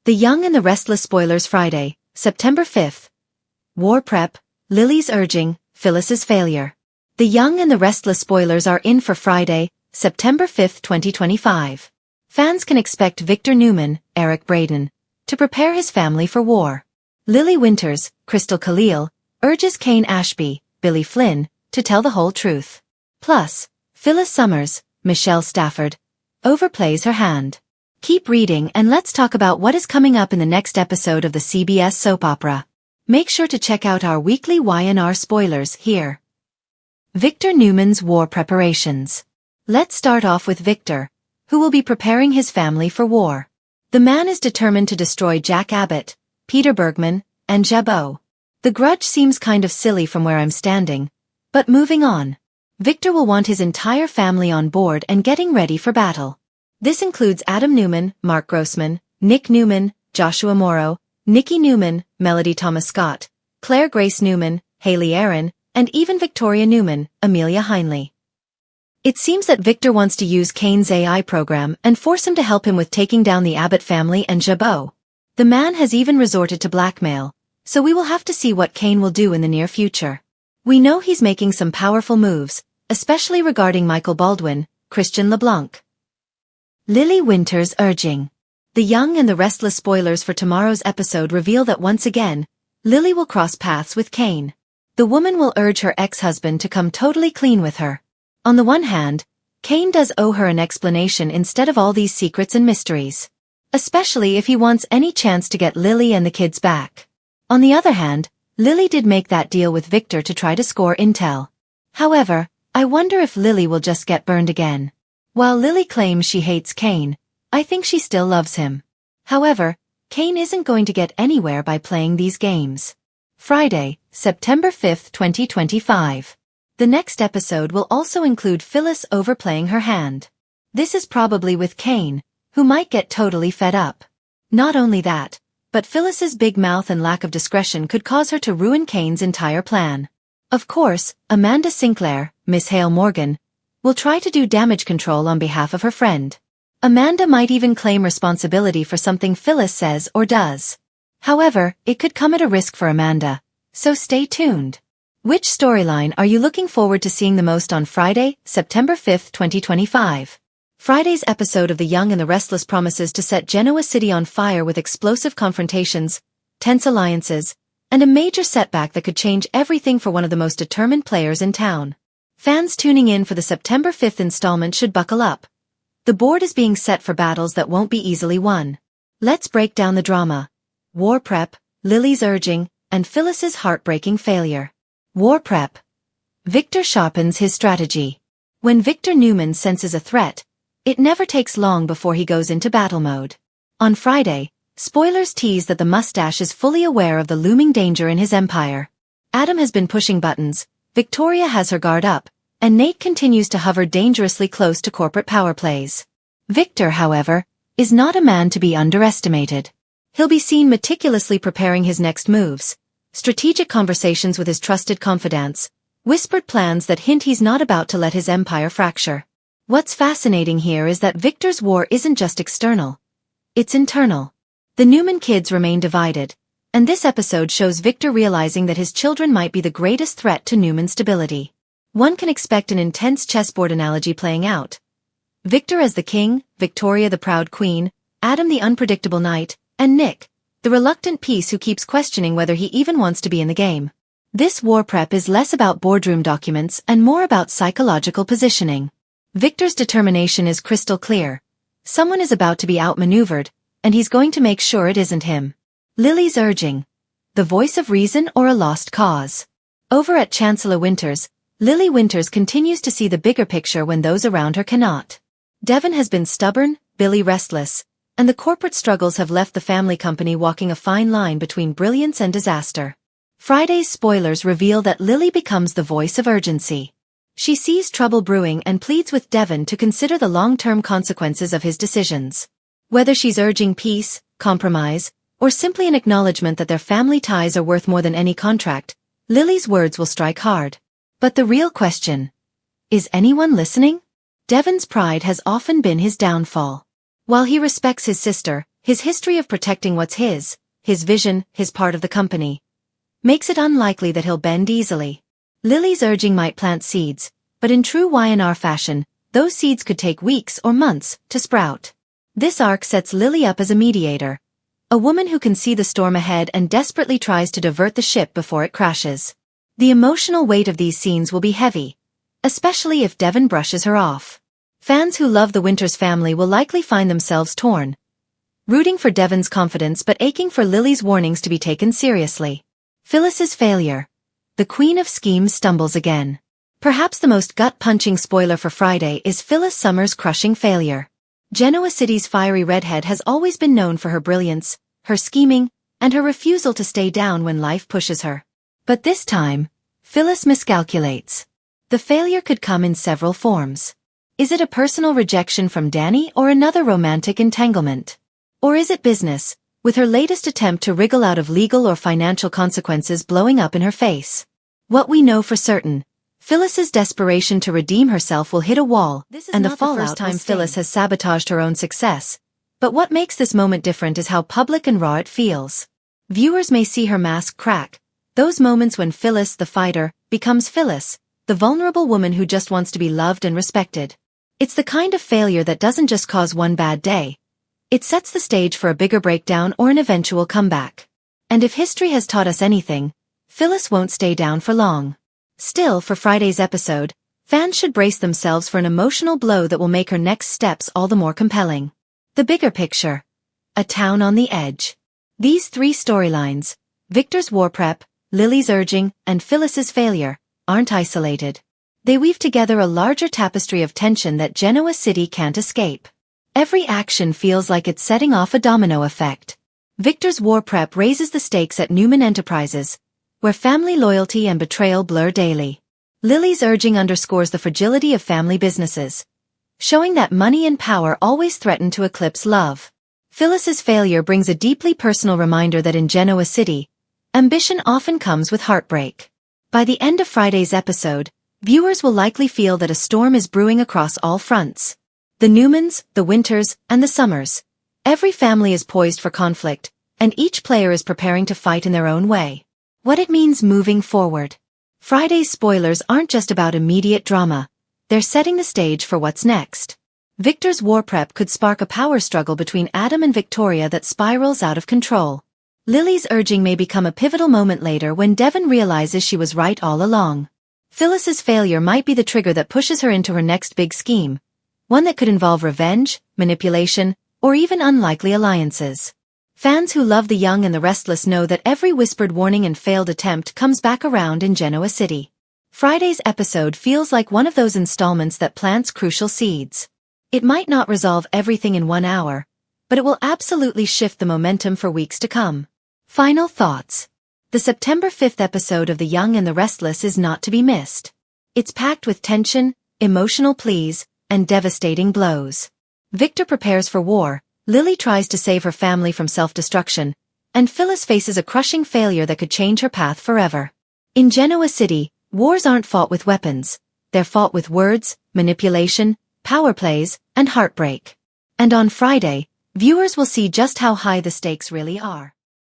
The Young and the Restless spoilers Friday, September 5th. War prep, Lily's urging, Phyllis's failure. The Young and the Restless spoilers are in for Friday, September 5th, 2025. Fans can expect Victor Newman, Eric Braeden, to prepare his family for war. Lily Winters, Crystal Khalil, urges Kane Ashby, Billy Flynn, to tell the whole truth. Plus, Phyllis Summers, Michelle Stafford, overplays her hand. Keep reading and let's talk about what is coming up in the next episode of the CBS soap opera. Make sure to check out our weekly Y&R spoilers here. Victor Newman's war preparations. Let's start off with Victor, who will be preparing his family for war. The man is determined to destroy Jack Abbott, Peter Bergman, and Jabot. The grudge seems kind of silly from where I'm standing, but moving on. Victor will want his entire family on board and getting ready for battle. This includes Adam Newman, Mark Grossman, Nick Newman, Joshua Morrow, Nikki Newman, Melody Thomas Scott, Claire Grace Newman, Haley Aaron, and even Victoria Newman, Amelia Heinley. It seems that Victor wants to use Kane's AI program and force him to help him with taking down the Abbott family and Jabot. The man has even resorted to blackmail, so we will have to see what Kane will do in the near future. We know he's making some powerful moves, especially regarding Michael Baldwin, Christian LeBlanc. Lily Winters urging. The Young and the Restless spoilers for tomorrow's episode reveal that once again, Lily will cross paths with Kane. The woman will urge her ex-husband to come totally clean with her. On the one hand, Kane does owe her an explanation instead of all these secrets and mysteries. Especially if he wants any chance to get Lily and the kids back. On the other hand, Lily did make that deal with Victor to try to score intel. However, I wonder if Lily will just get burned again. While Lily claims she hates Kane, I think she still loves him. However, Kane isn't going to get anywhere by playing these games. Friday, September 5th, 2025. The next episode will also include Phyllis overplaying her hand. This is probably with Kane, who might get totally fed up. Not only that, but Phyllis's big mouth and lack of discretion could cause her to ruin Kane's entire plan. Of course, Amanda Sinclair, Miss Hale Morgan, will try to do damage control on behalf of her friend. Amanda might even claim responsibility for something Phyllis says or does. However, it could come at a risk for Amanda, so stay tuned. Which storyline are you looking forward to seeing the most on Friday, September 5th, 2025? Friday's episode of The Young and the Restless promises to set Genoa City on fire with explosive confrontations, tense alliances, and a major setback that could change everything for one of the most determined players in town. Fans tuning in for the September 5th installment should buckle up. The board is being set for battles that won't be easily won. Let's break down the drama. War prep, Lily's urging, and Phyllis's heartbreaking failure. War prep. Victor sharpens his strategy. When Victor Newman senses a threat, it never takes long before he goes into battle mode. On Friday, spoilers tease that the mustache is fully aware of the looming danger in his empire. Adam has been pushing buttons, Victoria has her guard up, and Nate continues to hover dangerously close to corporate power plays. Victor, however, is not a man to be underestimated. He'll be seen meticulously preparing his next moves, strategic conversations with his trusted confidants, whispered plans that hint he's not about to let his empire fracture. What's fascinating here is that Victor's war isn't just external. It's internal. The Newman kids remain divided, and this episode shows Victor realizing that his children might be the greatest threat to Newman's stability. One can expect an intense chessboard analogy playing out. Victor as the king, Victoria the proud queen, Adam the unpredictable knight, and Nick, the reluctant piece who keeps questioning whether he even wants to be in the game. This war prep is less about boardroom documents and more about psychological positioning. Victor's determination is crystal clear. Someone is about to be outmaneuvered, and he's going to make sure it isn't him. Lily's urging. The voice of reason or a lost cause? Over at Chancellor Winters, Lily Winters continues to see the bigger picture when those around her cannot. Devon has been stubborn, Billy restless, and the corporate struggles have left the family company walking a fine line between brilliance and disaster. Friday's spoilers reveal that Lily becomes the voice of urgency. She sees trouble brewing and pleads with Devon to consider the long-term consequences of his decisions. Whether she's urging peace, compromise, or simply an acknowledgement that their family ties are worth more than any contract, Lily's words will strike hard. But the real question: is anyone listening? Devon's pride has often been his downfall. While he respects his sister, His history of protecting what's his vision, his part of the company, makes it unlikely that he'll bend easily. Lily's urging might plant seeds, but in true Y&R fashion, those seeds could take weeks or months to sprout. This arc sets Lily up as a mediator, a woman who can see the storm ahead and desperately tries to divert the ship before it crashes. The emotional weight of these scenes will be heavy, especially if Devon brushes her off. Fans who love the Winters family will likely find themselves torn, rooting for Devon's confidence but aching for Lily's warnings to be taken seriously. Phyllis's failure. The queen of schemes stumbles again. Perhaps the most gut-punching spoiler for Friday is Phyllis Summer's crushing failure. Genoa City's fiery redhead has always been known for her brilliance, her scheming, and her refusal to stay down when life pushes her. But this time, Phyllis miscalculates. The failure could come in several forms. Is it a personal rejection from Danny or another romantic entanglement? Or is it business, with her latest attempt to wriggle out of legal or financial consequences blowing up in her face? What we know for certain, Phyllis's desperation to redeem herself will hit a wall, and the fallout. First time Phyllis has sabotaged her own success. But what makes this moment different is how public and raw it feels. Viewers may see her mask crack, those moments when Phyllis, the fighter, becomes Phyllis, the vulnerable woman who just wants to be loved and respected. It's the kind of failure that doesn't just cause one bad day. It sets the stage for a bigger breakdown or an eventual comeback. And if history has taught us anything, Phyllis won't stay down for long. Still, for Friday's episode, fans should brace themselves for an emotional blow that will make her next steps all the more compelling. The bigger picture. A town on the edge. These three storylines, Victor's war prep, Lily's urging, and Phyllis's failure, aren't isolated. They weave together a larger tapestry of tension that Genoa City can't escape. Every action feels like it's setting off a domino effect. Victor's war prep raises the stakes at Newman Enterprises, where family loyalty and betrayal blur daily. Lily's urging underscores the fragility of family businesses, showing that money and power always threaten to eclipse love. Phyllis's failure brings a deeply personal reminder that in Genoa City, ambition often comes with heartbreak. By the end of Friday's episode, viewers will likely feel that a storm is brewing across all fronts. The Newmans, the Winters, and the Summers. Every family is poised for conflict, and each player is preparing to fight in their own way. What it means moving forward. Friday's spoilers aren't just about immediate drama. They're setting the stage for what's next. Victor's war prep could spark a power struggle between Adam and Victoria that spirals out of control. Lily's urging may become a pivotal moment later when Devon realizes she was right all along. Phyllis's failure might be the trigger that pushes her into her next big scheme, one that could involve revenge, manipulation, or even unlikely alliances. Fans who love the young and the restless know that every whispered warning and failed attempt comes back around in Genoa City. Friday's episode feels like one of those installments that plants crucial seeds. It might not resolve everything in 1 hour, but it will absolutely shift the momentum for weeks to come. Final thoughts. The September 5th episode of The Young and the Restless is not to be missed. It's packed with tension, emotional pleas, and devastating blows. Victor prepares for war, Lily tries to save her family from self-destruction, and Phyllis faces a crushing failure that could change her path forever. In Genoa City, wars aren't fought with weapons, they're fought with words, manipulation, power plays, and heartbreak. And on Friday, viewers will see just how high the stakes really are.